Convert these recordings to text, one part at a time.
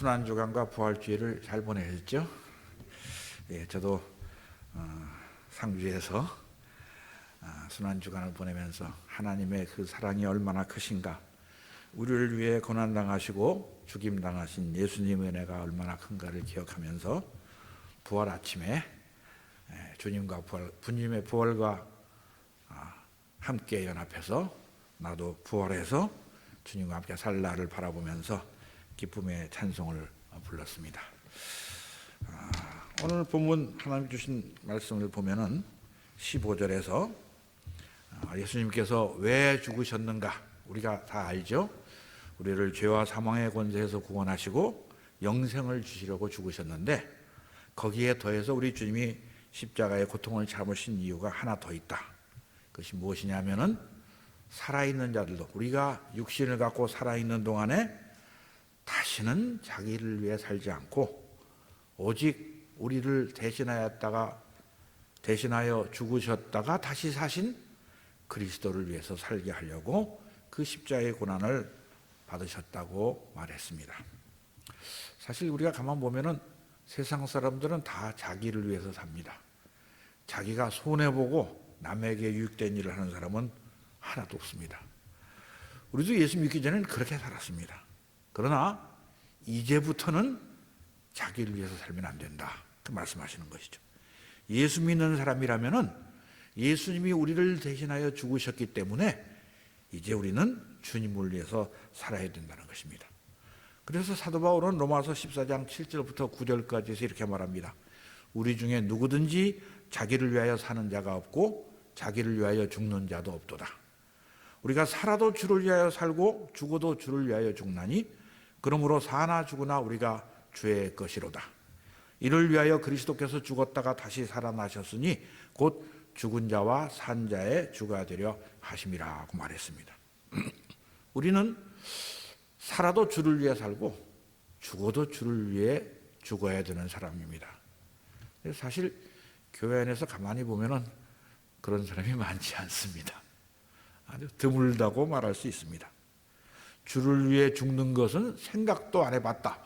순환주간과 부활주일을 잘 보내셨죠? 예, 저도 상주에서 순환주간을 보내면서 하나님의 그 사랑이 얼마나 크신가, 우리를 위해 고난당하시고 죽임당하신 예수님의 은혜가 얼마나 큰가를 기억하면서 부활 아침에 주님과 주님의 부활과 함께 연합해서 나도 부활해서 주님과 함께 살 날을 바라보면서 기쁨의 찬송을 불렀습니다. 오늘 본문 하나님 주신 말씀을 보면은 15절에서 예수님께서 왜 죽으셨는가 우리가 다 알죠. 우리를 죄와 사망의 권세에서 구원하시고 영생을 주시려고 죽으셨는데, 거기에 더해서 우리 주님이 십자가의 고통을 참으신 이유가 하나 더 있다. 그것이 무엇이냐면은 살아있는 자들도, 우리가 육신을 갖고 살아있는 동안에 다시는 자기를 위해 살지 않고 오직 우리를 대신하여 죽으셨다가 다시 사신 그리스도를 위해서 살게 하려고 그 십자가의 고난을 받으셨다고 말했습니다. 사실 우리가 가만 보면은 세상 사람들은 다 자기를 위해서 삽니다. 자기가 손해보고 남에게 유익된 일을 하는 사람은 하나도 없습니다. 우리도 예수 믿기 전에는 그렇게 살았습니다. 그러나 이제부터는 자기를 위해서 살면 안 된다, 그 말씀하시는 것이죠. 예수 믿는 사람이라면은 예수님이 우리를 대신하여 죽으셨기 때문에 이제 우리는 주님을 위해서 살아야 된다는 것입니다. 그래서 사도 바울은 로마서 14장 7절부터 9절까지에서 이렇게 말합니다. 우리 중에 누구든지 자기를 위하여 사는 자가 없고 자기를 위하여 죽는 자도 없도다. 우리가 살아도 주를 위하여 살고 죽어도 주를 위하여 죽나니 그러므로 사나 죽으나 우리가 주의 것이로다. 이를 위하여 그리스도께서 죽었다가 다시 살아나셨으니 곧 죽은 자와 산 자의 주가 되려 하심이라고 말했습니다. 우리는 살아도 주를 위해 살고 죽어도 주를 위해 죽어야 되는 사람입니다. 사실 교회 안에서 가만히 보면은 그런 사람이 많지 않습니다. 아주 드물다고 말할 수 있습니다. 주를 위해 죽는 것은 생각도 안 해봤다,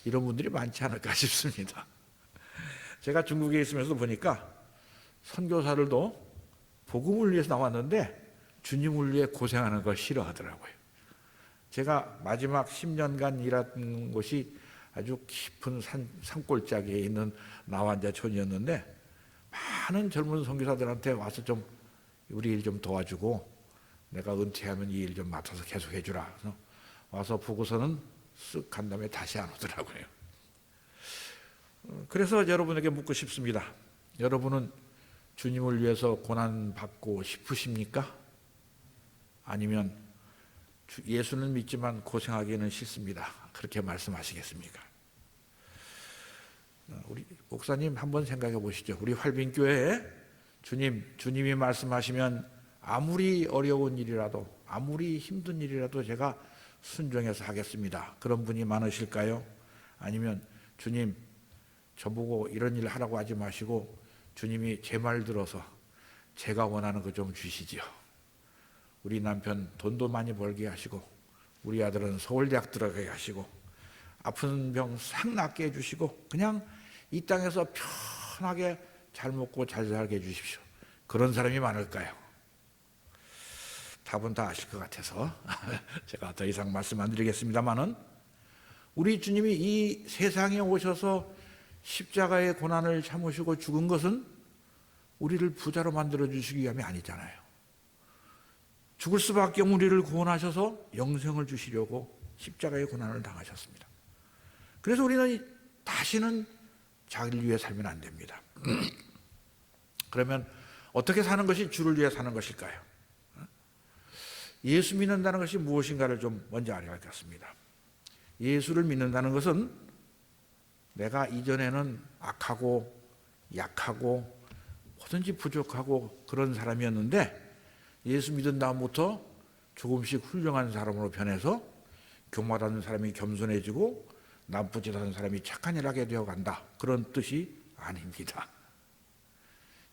이런 분들이 많지 않을까 싶습니다. 제가 중국에 있으면서 보니까 선교사들도 복음을 위해서 나왔는데 주님을 위해 고생하는 걸 싫어하더라고요. 제가 마지막 10년간 일한 곳이 아주 깊은 산골짜기에 있는 나완자촌이었는데, 많은 젊은 선교사들한테 와서 좀 우리 일 좀 도와주고 내가 은퇴하면 이 일 좀 맡아서 계속 해주라. 그래서 와서 보고서는 쓱 간 다음에 다시 안 오더라고요. 그래서 여러분에게 묻고 싶습니다. 여러분은 주님을 위해서 고난받고 싶으십니까? 아니면 예수는 믿지만 고생하기는 싫습니다, 그렇게 말씀하시겠습니까? 우리 목사님 한번 생각해 보시죠. 우리 활빈교회에 주님이 말씀하시면 아무리 어려운 일이라도 아무리 힘든 일이라도 제가 순종해서 하겠습니다, 그런 분이 많으실까요? 아니면 주님 저보고 이런 일 하라고 하지 마시고 주님이 제 말 들어서 제가 원하는 거 좀 주시지요. 우리 남편 돈도 많이 벌게 하시고 우리 아들은 서울대학 들어가게 하시고 아픈 병 싹 낫게 해주시고 그냥 이 땅에서 편하게 잘 먹고 잘 살게 해주십시오, 그런 사람이 많을까요? 답은 다 아실 것 같아서 제가 더 이상 말씀 안 드리겠습니다만은, 우리 주님이 이 세상에 오셔서 십자가의 고난을 참으시고 죽은 것은 우리를 부자로 만들어 주시기 위함이 아니잖아요. 죽을 수밖에 없는 우리를 구원하셔서 영생을 주시려고 십자가의 고난을 당하셨습니다. 그래서 우리는 다시는 자기를 위해 살면 안 됩니다. 그러면 어떻게 사는 것이 주를 위해 사는 것일까요? 예수 믿는다는 것이 무엇인가를 좀 먼저 알아야 할 것 같습니다. 예수를 믿는다는 것은 내가 이전에는 악하고 약하고 뭐든지 부족하고 그런 사람이었는데 예수 믿은 다음부터 조금씩 훌륭한 사람으로 변해서 교만하는 사람이 겸손해지고 나쁘지도 사람이 착한 일 하게 되어간다, 그런 뜻이 아닙니다.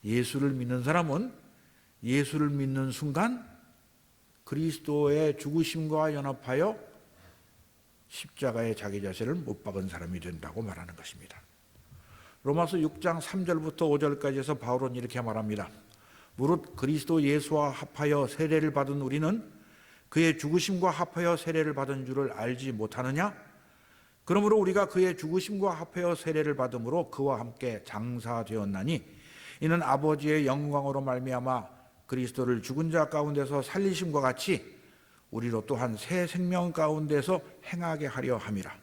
예수를 믿는 사람은 예수를 믿는 순간 그리스도의 죽으심과 연합하여 십자가에 자기 자신을 못 박은 사람이 된다고 말하는 것입니다. 로마서 6장 3절부터 5절까지에서 바울은 이렇게 말합니다. 무릇 그리스도 예수와 합하여 세례를 받은 우리는 그의 죽으심과 합하여 세례를 받은 줄을 알지 못하느냐? 그러므로 우리가 그의 죽으심과 합하여 세례를 받음으로 그와 함께 장사되었나니 이는 아버지의 영광으로 말미암아 그리스도를 죽은 자 가운데서 살리심과 같이 우리로 또한 새 생명 가운데서 행하게 하려 함이라.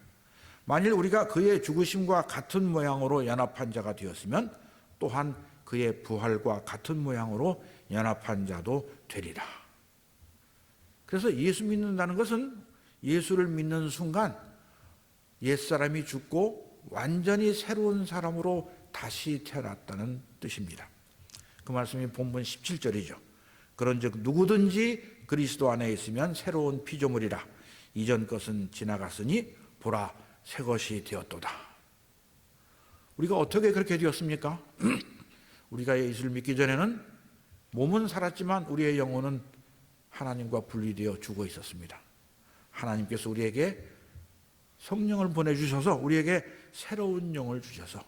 만일 우리가 그의 죽으심과 같은 모양으로 연합한 자가 되었으면 또한 그의 부활과 같은 모양으로 연합한 자도 되리라. 그래서 예수 믿는다는 것은 예수를 믿는 순간 옛사람이 죽고 완전히 새로운 사람으로 다시 태어났다는 뜻입니다. 그 말씀이 본문 17절이죠. 그런즉 누구든지 그리스도 안에 있으면 새로운 피조물이라. 이전 것은 지나갔으니 보라 새 것이 되었도다. 우리가 어떻게 그렇게 되었습니까? 우리가 예수를 믿기 전에는 몸은 살았지만 우리의 영혼은 하나님과 분리되어 죽어 있었습니다. 하나님께서 우리에게 성령을 보내주셔서 우리에게 새로운 영을 주셔서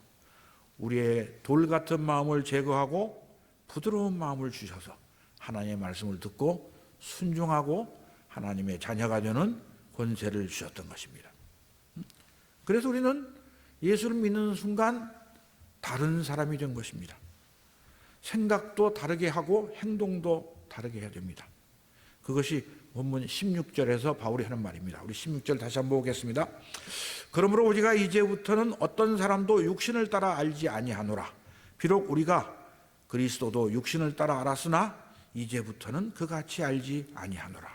우리의 돌 같은 마음을 제거하고 부드러운 마음을 주셔서 하나님의 말씀을 듣고 순종하고 하나님의 자녀가 되는 권세를 주셨던 것입니다. 그래서 우리는 예수를 믿는 순간 다른 사람이 된 것입니다. 생각도 다르게 하고 행동도 다르게 해야 됩니다. 그것이 본문 16절에서 바울이 하는 말입니다. 우리 16절 다시 한번 보겠습니다. 그러므로 우리가 이제부터는 어떤 사람도 육신을 따라 알지 아니하노라. 비록 우리가 그리스도도 육신을 따라 알았으나 이제부터는 그같이 알지 아니하노라.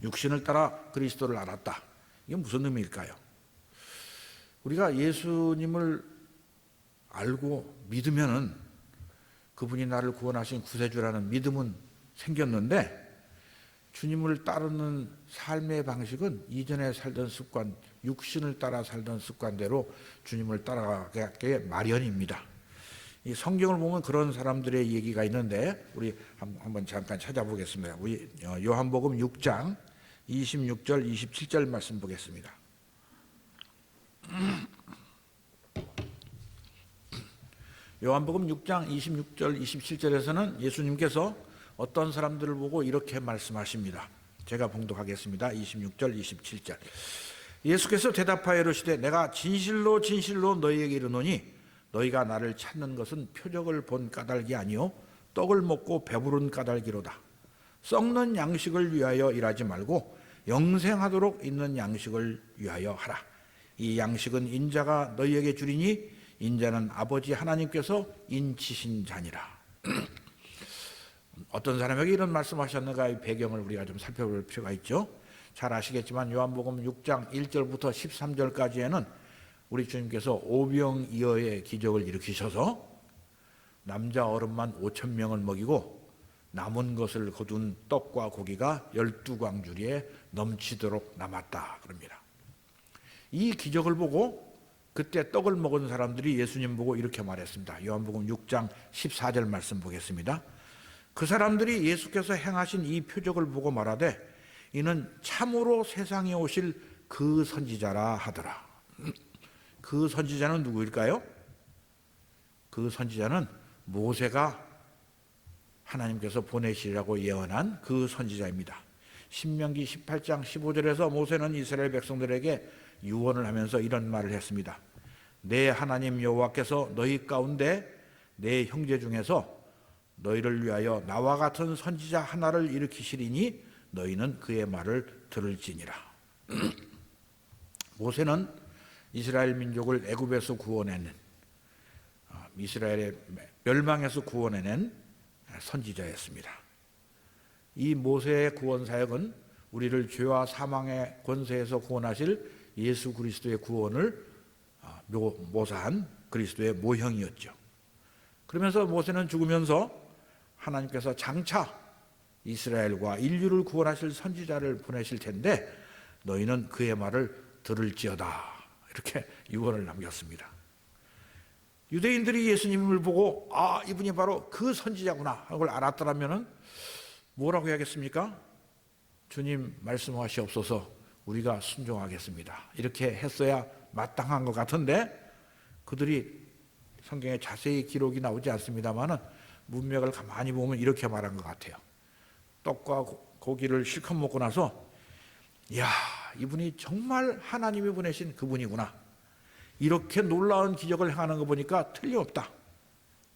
육신을 따라 그리스도를 알았다. 이게 무슨 의미일까요? 우리가 예수님을 알고 믿으면은 그분이 나를 구원하신 구세주라는 믿음은 생겼는데 주님을 따르는 삶의 방식은 이전에 살던 습관, 육신을 따라 살던 습관대로 주님을 따라가게 마련입니다. 이 성경을 보면 그런 사람들의 얘기가 있는데 우리 한번 잠깐 찾아보겠습니다. 우리 요한복음 6장 26절 27절 말씀 보겠습니다. 요한복음 6장 26절 27절에서는 예수님께서 어떤 사람들을 보고 이렇게 말씀하십니다. 제가 봉독하겠습니다. 26절 27절. 예수께서 대답하여 이르시되 내가 진실로 진실로 너희에게 이르노니 너희가 나를 찾는 것은 표적을 본 까닭이 아니요 떡을 먹고 배부른 까닭이로다. 썩는 양식을 위하여 일하지 말고 영생하도록 있는 양식을 위하여 하라. 이 양식은 인자가 너희에게 주리니 인자는 아버지 하나님께서 인치신 자니라. 어떤 사람에게 이런 말씀하셨는가의 배경을 우리가 좀 살펴볼 필요가 있죠. 잘 아시겠지만 요한복음 6장 1절부터 13절까지에는 우리 주님께서 오병이어의 기적을 일으키셔서 남자 어른만 5,000명을 먹이고 남은 것을 거둔 떡과 고기가 12광주리에 넘치도록 남았다 그럽니다. 이 기적을 보고 그때 떡을 먹은 사람들이 예수님 보고 이렇게 말했습니다. 요한복음 6장 14절 말씀 보겠습니다. 그 사람들이 예수께서 행하신 이 표적을 보고 말하되 이는 참으로 세상에 오실 그 선지자라 하더라. 그 선지자는 누구일까요? 그 선지자는 모세가 하나님께서 보내시리라고 예언한 그 선지자입니다. 신명기 18장 15절에서 모세는 이스라엘 백성들에게 유언을 하면서 이런 말을 했습니다. 내 하나님 여호와께서 너희 가운데 내 형제 중에서 너희를 위하여 나와 같은 선지자 하나를 일으키시리니 너희는 그의 말을 들을지니라. 모세는 이스라엘 민족을 애굽에서 구원해낸 이스라엘의 멸망에서 구원해낸 선지자였습니다. 이 모세의 구원 사역은 우리를 죄와 사망의 권세에서 구원하실 예수 그리스도의 구원을 모사한 그리스도의 모형이었죠. 그러면서 모세는 죽으면서 하나님께서 장차 이스라엘과 인류를 구원하실 선지자를 보내실 텐데 너희는 그의 말을 들을지어다. 이렇게 유언을 남겼습니다. 유대인들이 예수님을 보고 이분이 바로 그 선지자구나 하는 걸 알았더라면 뭐라고 해야겠습니까? 주님 말씀하시옵소서 우리가 순종하겠습니다. 이렇게 했어야 마땅한 것 같은데 그들이 성경에 자세히 기록이 나오지 않습니다만은 문맥을 가만히 보면 이렇게 말한 것 같아요. 떡과 고기를 실컷 먹고 나서 이야, 이분이 정말 하나님이 보내신 그분이구나. 이렇게 놀라운 기적을 행하는 거 보니까 틀림없다.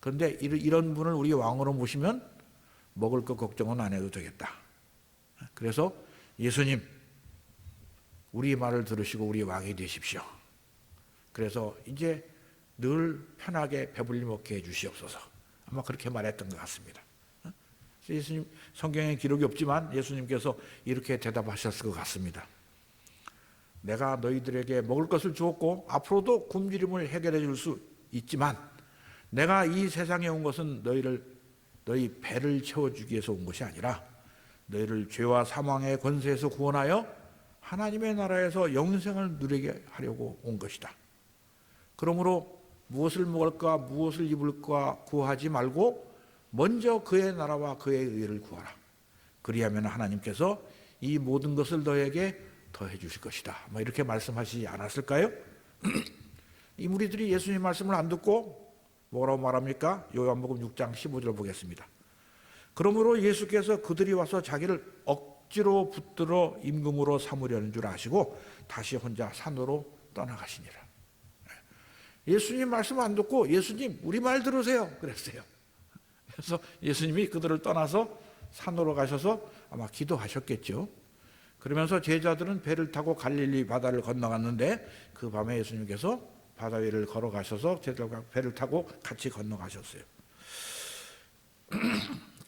그런데 이런 분을 우리 왕으로 모시면 먹을 것 걱정은 안 해도 되겠다. 그래서 예수님, 우리 말을 들으시고 우리 왕이 되십시오. 그래서 이제 늘 편하게 배불리 먹게 해주시옵소서. 아마 그렇게 말했던 것 같습니다. 예수님, 성경에 기록이 없지만 예수님께서 이렇게 대답하셨을 것 같습니다. 내가 너희들에게 먹을 것을 주었고 앞으로도 굶주림을 해결해 줄 수 있지만 내가 이 세상에 온 것은 너희 배를 채워주기 위해서 온 것이 아니라 너희를 죄와 사망의 권세에서 구원하여 하나님의 나라에서 영생을 누리게 하려고 온 것이다. 그러므로 무엇을 먹을까 무엇을 입을까 구하지 말고 먼저 그의 나라와 그의 의를 구하라. 그리하면 하나님께서 이 모든 것을 너에게 더해 주실 것이다. 이렇게 말씀하시지 않았을까요? 이 무리들이 예수님 말씀을 안 듣고 뭐라고 말합니까? 요한복음 6장 15절 보겠습니다. 그러므로 예수께서 그들이 와서 자기를 억지로 붙들어 임금으로 삼으려는 줄 아시고 다시 혼자 산으로 떠나가시니라. 예수님 말씀 안 듣고 예수님 우리 말 들으세요 그랬어요. 그래서 예수님이 그들을 떠나서 산으로 가셔서 아마 기도하셨겠죠. 그러면서 제자들은 배를 타고 갈릴리 바다를 건너갔는데 그 밤에 예수님께서 바다 위를 걸어가셔서 제자들과 배를 타고 같이 건너가셨어요.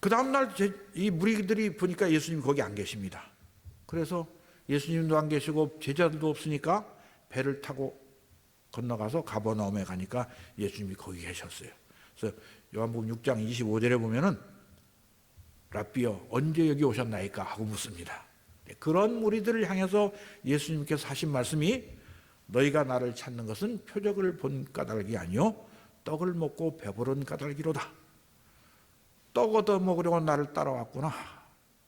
그 다음날 이 무리들이 보니까 예수님 거기 안 계십니다. 그래서 예수님도 안 계시고 제자들도 없으니까 배를 타고 건너가서 가버나움에 가니까 예수님이 거기 계셨어요. 그래서 요한복음 6장 25절에 보면은 랍비여 언제 여기 오셨나이까 하고 묻습니다. 그런 무리들을 향해서 예수님께서 하신 말씀이 너희가 나를 찾는 것은 표적을 본 까닭이 아니요 떡을 먹고 배부른 까닭이로다. 떡 얻어 먹으려고 나를 따라왔구나.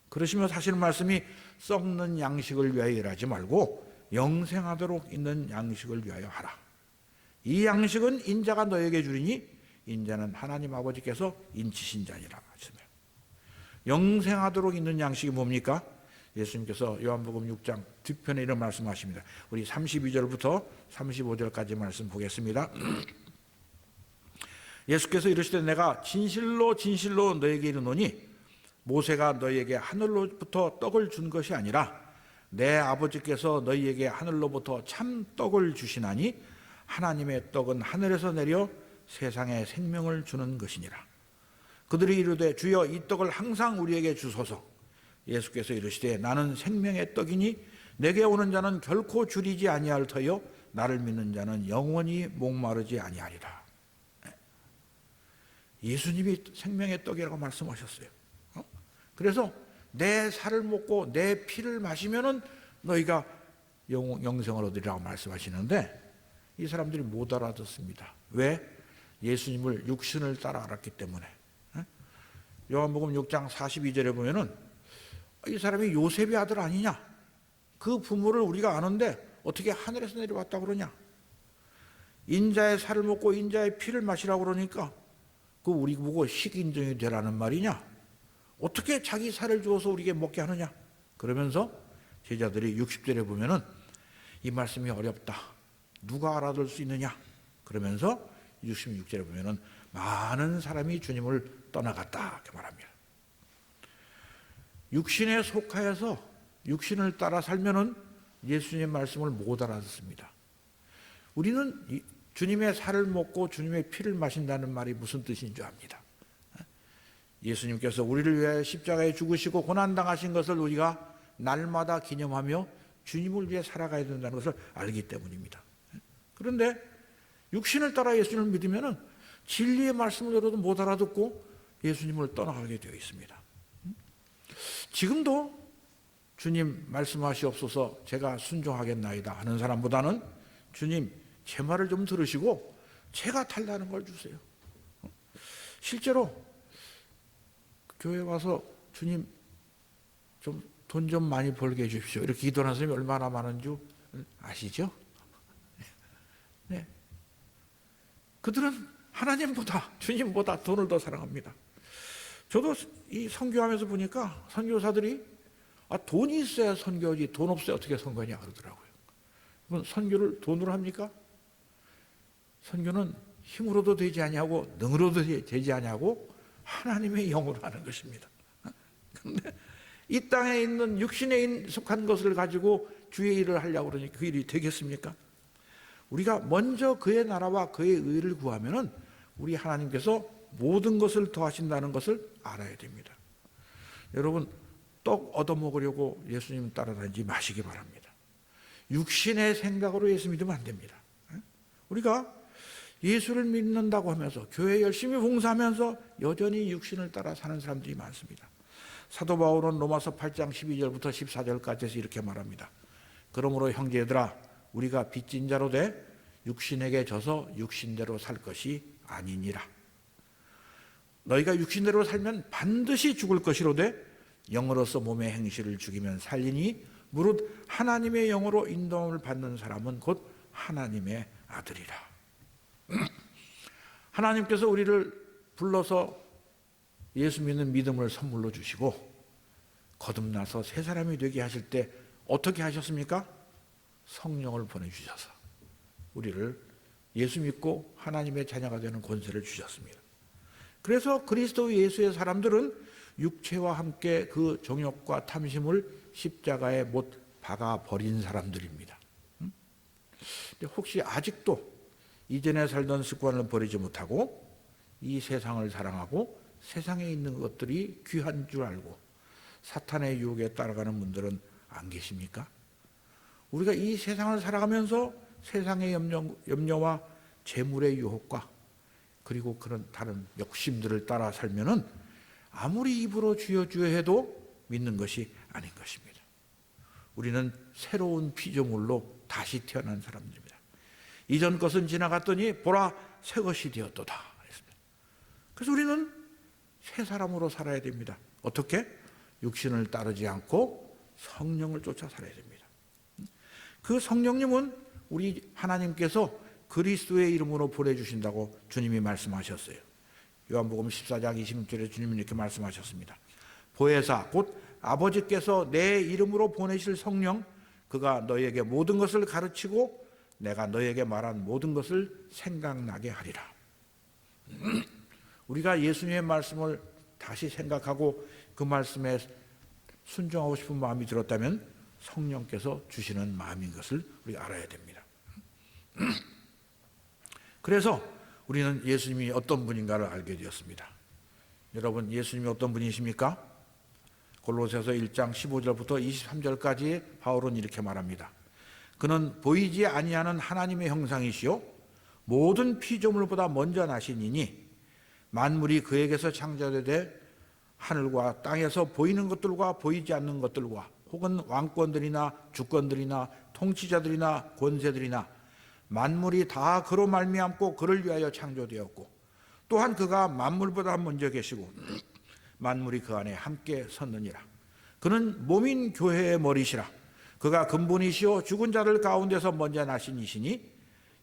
그러시면서 하시는 말씀이 썩는 양식을 위하여 일하지 말고 영생하도록 있는 양식을 위하여 하라. 이 양식은 인자가 너에게 주리니 인자는 하나님 아버지께서 인치신 자니라 하시며 영생하도록 있는 양식이 뭡니까? 예수님께서 요한복음 6장 뒤편에 이런 말씀하십니다. 우리 32절부터 35절까지 말씀 보겠습니다. 예수께서 이르시되 내가 진실로 진실로 너에게 이르노니 모세가 너희에게 하늘로부터 떡을 준 것이 아니라 내 아버지께서 너희에게 하늘로부터 참 떡을 주시나니 하나님의 떡은 하늘에서 내려 세상에 생명을 주는 것이니라. 그들이 이르되 주여 이 떡을 항상 우리에게 주소서. 예수께서 이르시되 나는 생명의 떡이니 내게 오는 자는 결코 줄이지 아니할 터요 나를 믿는 자는 영원히 목마르지 아니하리라. 예수님이 생명의 떡이라고 말씀하셨어요. 그래서 내 살을 먹고 내 피를 마시면은 너희가 영생을 얻으리라고 말씀하시는데 이 사람들이 못 알아듣습니다. 왜? 예수님을 육신을 따라 알았기 때문에. 요한복음 6장 42절에 보면은 이 사람이 요셉의 아들 아니냐? 그 부모를 우리가 아는데 어떻게 하늘에서 내려왔다 그러냐? 인자의 살을 먹고 인자의 피를 마시라고 그러니까 그 우리 보고 식인종이 되라는 말이냐? 어떻게 자기 살을 주어서 우리에게 먹게 하느냐? 그러면서 제자들이 60절에 보면은 이 말씀이 어렵다. 누가 알아들 수 있느냐? 그러면서 66절에 보면은 많은 사람이 주님을 떠나갔다 이렇게 말합니다. 육신에 속하여서 육신을 따라 살면은 예수님의 말씀을 못 알아듣습니다. 우리는 주님의 살을 먹고 주님의 피를 마신다는 말이 무슨 뜻인 줄 압니다. 예수님께서 우리를 위해 십자가에 죽으시고 고난당하신 것을 우리가 날마다 기념하며 주님을 위해 살아가야 된다는 것을 알기 때문입니다. 그런데 육신을 따라 예수님을 믿으면 진리의 말씀을 들어도 못 알아듣고 예수님을 떠나가게 되어 있습니다. 지금도 주님 말씀하시옵소서 제가 순종하겠나이다 하는 사람보다는 주님 제 말을 좀 들으시고 제가 탈다는 걸 주세요. 실제로 교회 와서 주님 좀 돈 좀 많이 벌게 해주십시오. 이렇게 기도하는 사람이 얼마나 많은 줄 아시죠? 네. 그들은 하나님보다, 주님보다 돈을 더 사랑합니다. 저도 이 선교하면서 보니까 선교사들이 돈이 있어야 선교하지 돈 없어야 어떻게 선교하냐 그러더라고요. 그럼 선교를 돈으로 합니까? 선교는 힘으로도 되지 아니하고 능으로도 되지 아니하고 하나님의 영으로 하는 것입니다. 그런데 이 땅에 있는 육신에 속한 것을 가지고 주의 일을 하려고 그러니 그 일이 되겠습니까? 우리가 먼저 그의 나라와 그의 의를 구하면은 우리 하나님께서 모든 것을 더하신다는 것을 알아야 됩니다. 여러분, 떡 얻어먹으려고 예수님 따라다니지 마시기 바랍니다. 육신의 생각으로 예수 믿으면 안 됩니다. 우리가 예수를 믿는다고 하면서 교회 열심히 봉사하면서 여전히 육신을 따라 사는 사람들이 많습니다. 사도 바울은 로마서 8장 12절부터 14절까지 이렇게 말합니다. 그러므로 형제들아, 우리가 빚진 자로 돼 육신에게 져서 육신대로 살 것이 아니니라. 너희가 육신대로 살면 반드시 죽을 것이로되 영으로서 몸의 행실을 죽이면 살리니 무릇 하나님의 영으로 인도함을 받는 사람은 곧 하나님의 아들이라. 하나님께서 우리를 불러서 예수 믿는 믿음을 선물로 주시고 거듭나서 새 사람이 되게 하실 때 어떻게 하셨습니까? 성령을 보내주셔서 우리를 예수 믿고 하나님의 자녀가 되는 권세를 주셨습니다. 그래서 그리스도 예수의 사람들은 육체와 함께 그 정욕과 탐심을 십자가에 못 박아 버린 사람들입니다. 혹시 아직도 이전에 살던 습관을 버리지 못하고 이 세상을 사랑하고 세상에 있는 것들이 귀한 줄 알고 사탄의 유혹에 따라가는 분들은 안 계십니까? 우리가 이 세상을 살아가면서 세상의 염려와 재물의 유혹과 그리고 그런 다른 욕심들을 따라 살면은 아무리 입으로 주여 주여 해도 믿는 것이 아닌 것입니다. 우리는 새로운 피조물로 다시 태어난 사람들입니다. 이전 것은 지나갔더니 보라 새 것이 되었도다. 그래서 우리는 새 사람으로 살아야 됩니다. 어떻게? 육신을 따르지 않고 성령을 쫓아 살아야 됩니다. 그 성령님은 우리 하나님께서 그리스도의 이름으로 보내주신다고 주님이 말씀하셨어요. 요한복음 14장 26절에 주님이 이렇게 말씀하셨습니다. 보혜사 곧 아버지께서 내 이름으로 보내실 성령, 그가 너희에게 모든 것을 가르치고 내가 너희에게 말한 모든 것을 생각나게 하리라. 우리가 예수님의 말씀을 다시 생각하고 그 말씀에 순종하고 싶은 마음이 들었다면 성령께서 주시는 마음인 것을 우리가 알아야 됩니다. 그래서 우리는 예수님이 어떤 분인가를 알게 되었습니다. 여러분, 예수님이 어떤 분이십니까? 골로새서 1장 15절부터 23절까지 바울은 이렇게 말합니다. 그는 보이지 아니하는 하나님의 형상이시요 모든 피조물보다 먼저 나시니니 만물이 그에게서 창조되되 하늘과 땅에서 보이는 것들과 보이지 않는 것들과 혹은 왕권들이나 주권들이나 통치자들이나 권세들이나 만물이 다 그로 말미암고 그를 위하여 창조되었고 또한 그가 만물보다 먼저 계시고 만물이 그 안에 함께 섰느니라. 그는 몸인 교회의 머리시라. 그가 근본이시요 죽은 자들 가운데서 먼저 나신 이시니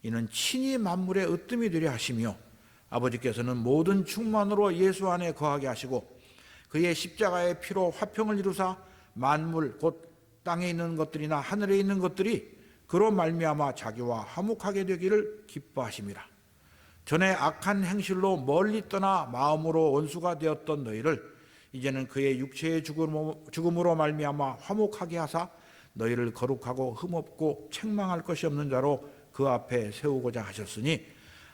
이는 친히 만물의 으뜸이 되려 하시며 아버지께서는 모든 충만으로 예수 안에 거하게 하시고 그의 십자가의 피로 화평을 이루사 만물 곧 땅에 있는 것들이나 하늘에 있는 것들이 그로 말미암아 자기와 화목하게 되기를 기뻐하심이라. 전에 악한 행실로 멀리 떠나 마음으로 원수가 되었던 너희를 이제는 그의 육체의 죽음으로 말미암아 화목하게 하사 너희를 거룩하고 흠없고 책망할 것이 없는 자로 그 앞에 세우고자 하셨으니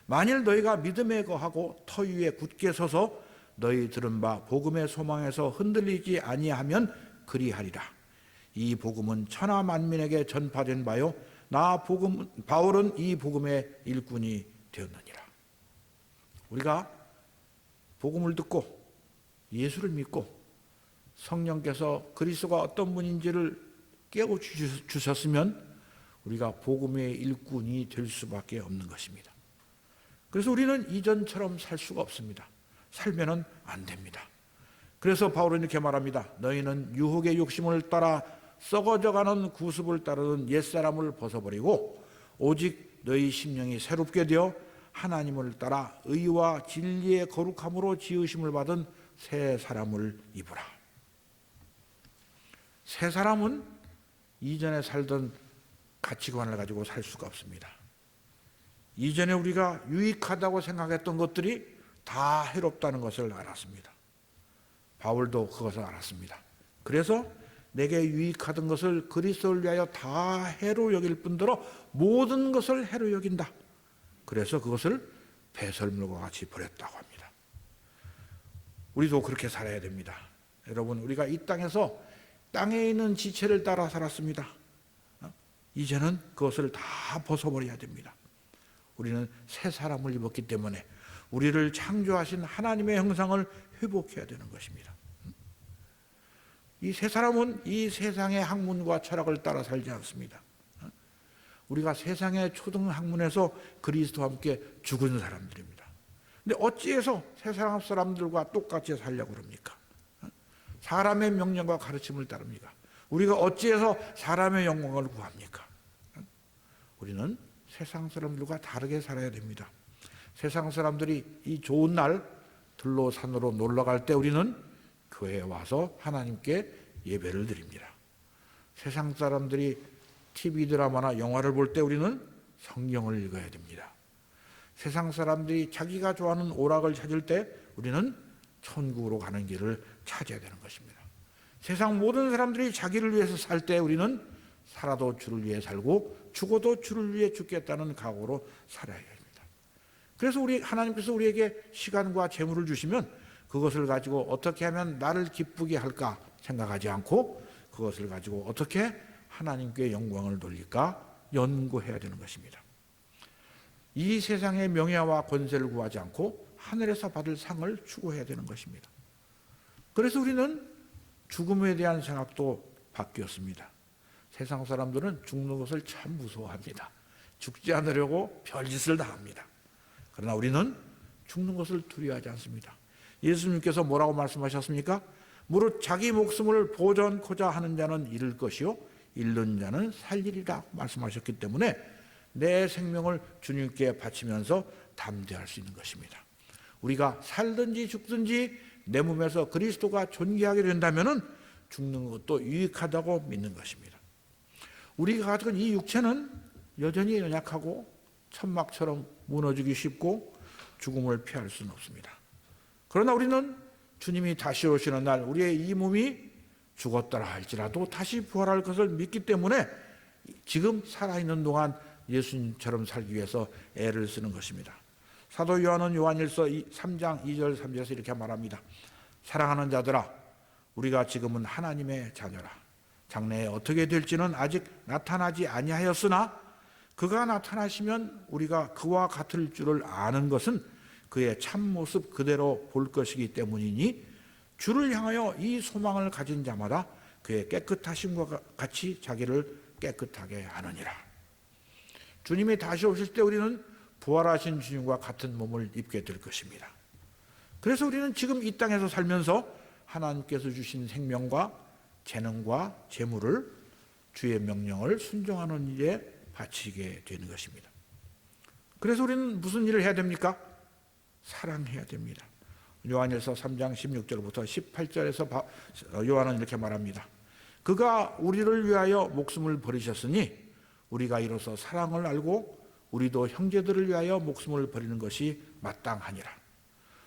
만일 너희가 믿음에 거하고 터 위에 굳게 서서 너희 들은 바 복음의 소망에서 흔들리지 아니하면 그리하리라. 이 복음은 천하 만민에게 전파된 바요 바울은 이 복음의 일꾼이 되었느니라. 우리가 복음을 듣고 예수를 믿고 성령께서 그리스도가 어떤 분인지를 깨워 주셨으면 우리가 복음의 일꾼이 될 수밖에 없는 것입니다. 그래서 우리는 이전처럼 살 수가 없습니다. 살면은 안 됩니다. 그래서 바울은 이렇게 말합니다. 너희는 유혹의 욕심을 따라 썩어져가는 구습을 따르는 옛사람을 벗어버리고 오직 너희 심령이 새롭게 되어 하나님을 따라 의와 진리의 거룩함으로 지으심을 받은 새 사람을 입으라. 새 사람은 이전에 살던 가치관을 가지고 살 수가 없습니다. 이전에 우리가 유익하다고 생각했던 것들이 다 해롭다는 것을 알았습니다. 바울도 그것을 알았습니다. 그래서 내게 유익하던 것을 그리스도를 위하여 다 해로 여길 뿐더러 모든 것을 해로 여긴다. 그래서 그것을 배설물과 같이 버렸다고 합니다. 우리도 그렇게 살아야 됩니다. 여러분, 우리가 이 땅에서 땅에 있는 지체를 따라 살았습니다. 이제는 그것을 다 벗어버려야 됩니다. 우리는 새 사람을 입었기 때문에 우리를 창조하신 하나님의 형상을 회복해야 되는 것입니다. 이 새 사람은 이 세상의 학문과 철학을 따라 살지 않습니다. 우리가 세상의 초등 학문에서 그리스도와 함께 죽은 사람들입니다. 근데 어찌해서 세상 사람들과 똑같이 살려고 그럽니까? 사람의 명령과 가르침을 따릅니까? 우리가 어찌해서 사람의 영광을 구합니까? 우리는 세상 사람들과 다르게 살아야 됩니다. 세상 사람들이 이 좋은 날 들로 산으로 놀러 갈 때 우리는 교회에 와서 하나님께 예배를 드립니다. 세상 사람들이 TV 드라마나 영화를 볼 때 우리는 성경을 읽어야 됩니다. 세상 사람들이 자기가 좋아하는 오락을 찾을 때 우리는 천국으로 가는 길을 찾아야 되는 것입니다. 세상 모든 사람들이 자기를 위해서 살 때 우리는 살아도 주를 위해 살고 죽어도 주를 위해 죽겠다는 각오로 살아야 합니다. 그래서 하나님께서 우리에게 시간과 재물을 주시면 그것을 가지고 어떻게 하면 나를 기쁘게 할까 생각하지 않고 그것을 가지고 어떻게 하나님께 영광을 돌릴까 연구해야 되는 것입니다. 이 세상의 명예와 권세를 구하지 않고 하늘에서 받을 상을 추구해야 되는 것입니다. 그래서 우리는 죽음에 대한 생각도 바뀌었습니다. 세상 사람들은 죽는 것을 참 무서워합니다. 죽지 않으려고 별짓을 다 합니다. 그러나 우리는 죽는 것을 두려워하지 않습니다. 예수님께서 뭐라고 말씀하셨습니까? 무릇 자기 목숨을 보존코자 하는 자는 잃을 것이요 잃는 자는 살리리라 말씀하셨기 때문에 내 생명을 주님께 바치면서 담대할 수 있는 것입니다. 우리가 살든지 죽든지 내 몸에서 그리스도가 존귀하게 된다면 죽는 것도 유익하다고 믿는 것입니다. 우리가 가진 이 육체는 여전히 연약하고 천막처럼 무너지기 쉽고 죽음을 피할 수는 없습니다. 그러나 우리는 주님이 다시 오시는 날 우리의 이 몸이 죽었더라 할지라도 다시 부활할 것을 믿기 때문에 지금 살아있는 동안 예수님처럼 살기 위해서 애를 쓰는 것입니다. 사도 요한은 요한일서 3장 2절 3절에서 이렇게 말합니다. 사랑하는 자들아 우리가 지금은 하나님의 자녀라. 장래에 어떻게 될지는 아직 나타나지 아니하였으나 그가 나타나시면 우리가 그와 같을 줄을 아는 것은 그의 참모습 그대로 볼 것이기 때문이니 주를 향하여 이 소망을 가진 자마다 그의 깨끗하심과 같이 자기를 깨끗하게 하느니라. 주님이 다시 오실 때 우리는 부활하신 주님과 같은 몸을 입게 될 것입니다. 그래서 우리는 지금 이 땅에서 살면서 하나님께서 주신 생명과 재능과 재물을 주의 명령을 순종하는 일에 바치게 되는 것입니다. 그래서 우리는 무슨 일을 해야 됩니까? 사랑해야 됩니다. 요한일서 3장 16절부터 18절에서 요한은 이렇게 말합니다. 그가 우리를 위하여 목숨을 버리셨으니 우리가 이로써 사랑을 알고 우리도 형제들을 위하여 목숨을 버리는 것이 마땅하니라.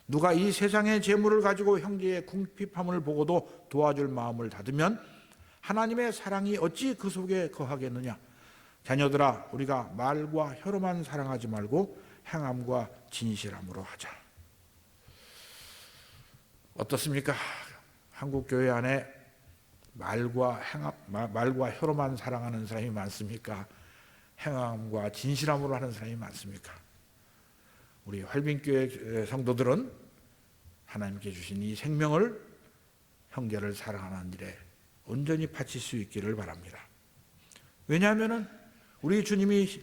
누가 이 세상의 재물을 가지고 형제의 궁핍함을 보고도 도와줄 마음을 닫으면 하나님의 사랑이 어찌 그 속에 거하겠느냐. 자녀들아 우리가 말과 혀로만 사랑하지 말고 행함과 진실함으로 하자. 어떻습니까? 한국 교회 안에 말과 혀로만 사랑하는 사람이 많습니까? 행함과 진실함으로 하는 사람이 많습니까? 우리 활빈교회 성도들은 하나님께 주신 이 생명을 형제를 사랑하는 일에 온전히 바칠 수 있기를 바랍니다. 왜냐하면 우리 주님이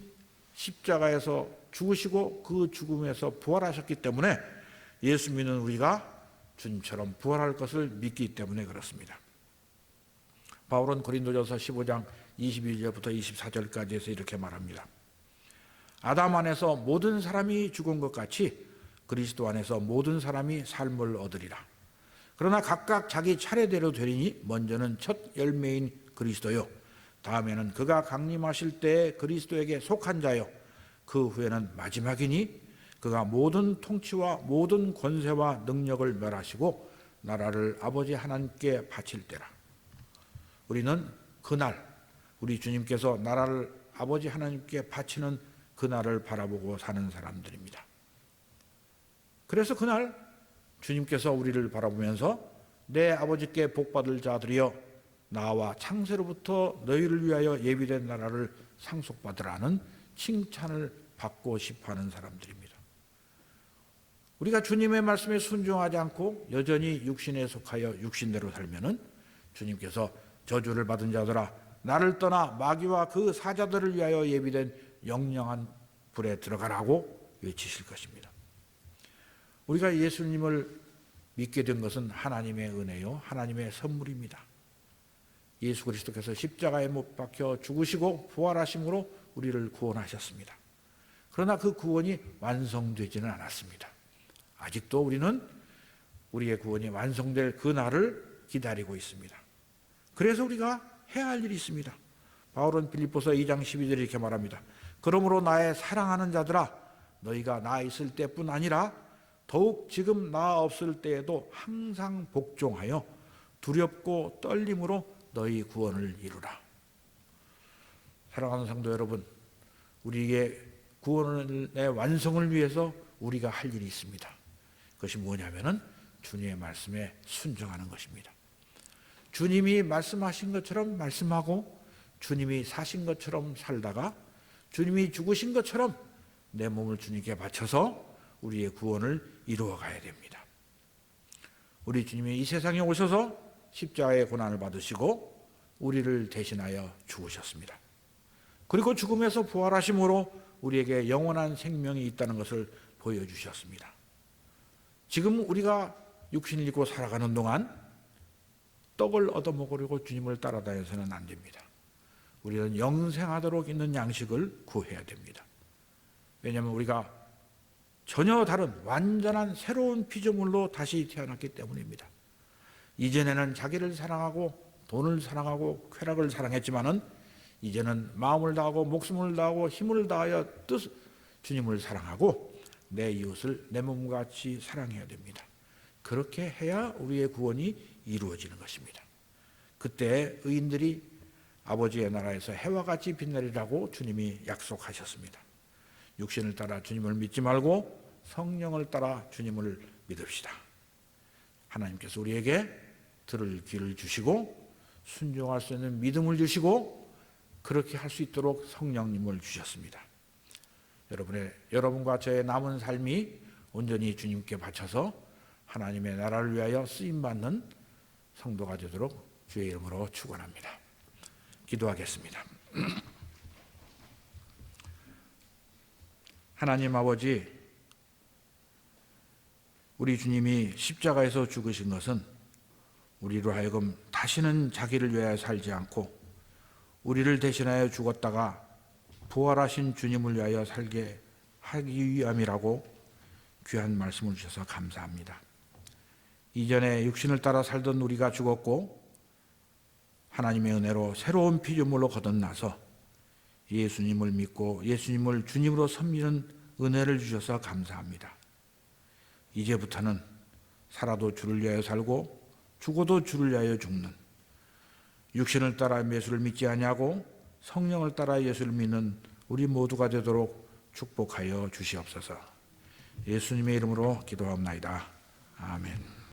십자가에서 죽으시고 그 죽음에서 부활하셨기 때문에 예수 믿는 우리가 주님처럼 부활할 것을 믿기 때문에 그렇습니다. 바울은 고린도전서 15장 22절부터 24절까지 해서 이렇게 말합니다. 아담 안에서 모든 사람이 죽은 것 같이 그리스도 안에서 모든 사람이 삶을 얻으리라. 그러나 각각 자기 차례대로 되리니 먼저는 첫 열매인 그리스도요, 다음에는 그가 강림하실 때에 그리스도에게 속한 자요, 그 후에는 마지막이니 그가 모든 통치와 모든 권세와 능력을 멸하시고 나라를 아버지 하나님께 바칠 때라. 우리는 그날, 우리 주님께서 나라를 아버지 하나님께 바치는 그날을 바라보고 사는 사람들입니다. 그래서 그날 주님께서 우리를 바라보면서 내 아버지께 복받을 자들이여 나와 창세로부터 너희를 위하여 예비된 나라를 상속받으라는 칭찬을 받고 싶어하는 사람들입니다. 우리가 주님의 말씀에 순종하지 않고 여전히 육신에 속하여 육신대로 살면은 주님께서 저주를 받은 자들아 나를 떠나 마귀와 그 사자들을 위하여 예비된 영영한 불에 들어가라고 외치실 것입니다. 우리가 예수님을 믿게 된 것은 하나님의 은혜요, 하나님의 선물입니다. 예수 그리스도께서 십자가에 못 박혀 죽으시고 부활하심으로 우리를 구원하셨습니다. 그러나 그 구원이 완성되지는 않았습니다. 아직도 우리는 우리의 구원이 완성될 그 날을 기다리고 있습니다. 그래서 우리가 해야 할 일이 있습니다. 바울은 빌립보서 2장 12절에 이렇게 말합니다. 그러므로 나의 사랑하는 자들아 너희가 나 있을 때뿐 아니라 더욱 지금 나 없을 때에도 항상 복종하여 두렵고 떨림으로 너희 구원을 이루라. 사랑하는 성도 여러분, 우리의 구원의 완성을 위해서 우리가 할 일이 있습니다. 그것이 뭐냐면은 주님의 말씀에 순종하는 것입니다. 주님이 말씀하신 것처럼 말씀하고 주님이 사신 것처럼 살다가 주님이 죽으신 것처럼 내 몸을 주님께 바쳐서 우리의 구원을 이루어 가야 됩니다. 우리 주님이 이 세상에 오셔서 십자가의 고난을 받으시고 우리를 대신하여 죽으셨습니다. 그리고 죽음에서 부활하심으로 우리에게 영원한 생명이 있다는 것을 보여주셨습니다. 지금 우리가 육신을 입고 살아가는 동안 떡을 얻어먹으려고 주님을 따라다녀서는 안 됩니다. 우리는 영생하도록 있는 양식을 구해야 됩니다. 왜냐하면 우리가 전혀 다른 완전한 새로운 피조물로 다시 태어났기 때문입니다. 이전에는 자기를 사랑하고 돈을 사랑하고 쾌락을 사랑했지만은 이제는 마음을 다하고 목숨을 다하고 힘을 다하여 주님을 사랑하고 내 이웃을 내 몸같이 사랑해야 됩니다. 그렇게 해야 우리의 구원이 이루어지는 것입니다. 그때 의인들이 아버지의 나라에서 해와 같이 빛나리라고 주님이 약속하셨습니다. 육신을 따라 주님을 믿지 말고 성령을 따라 주님을 믿읍시다. 하나님께서 우리에게 들을 귀를 주시고 순종할 수 있는 믿음을 주시고 그렇게 할 수 있도록 성령님을 주셨습니다. 여러분과 저의 남은 삶이 온전히 주님께 바쳐서 하나님의 나라를 위하여 쓰임받는 성도가 되도록 주의 이름으로 축원합니다. 기도하겠습니다. 하나님 아버지, 우리 주님이 십자가에서 죽으신 것은 우리로 하여금 다시는 자기를 위하여 살지 않고 우리를 대신하여 죽었다가 부활하신 주님을 위하여 살게 하기 위함이라고 귀한 말씀을 주셔서 감사합니다. 이전에 육신을 따라 살던 우리가 죽었고 하나님의 은혜로 새로운 피조물로 거듭나서 예수님을 믿고 예수님을 주님으로 섬기는 은혜를 주셔서 감사합니다. 이제부터는 살아도 주를 위하여 살고 죽어도 주를 위하여 죽는, 육신을 따라 예수를 믿지 아니하고 성령을 따라 예수를 믿는 우리 모두가 되도록 축복하여 주시옵소서. 예수님의 이름으로 기도하옵나이다. 아멘.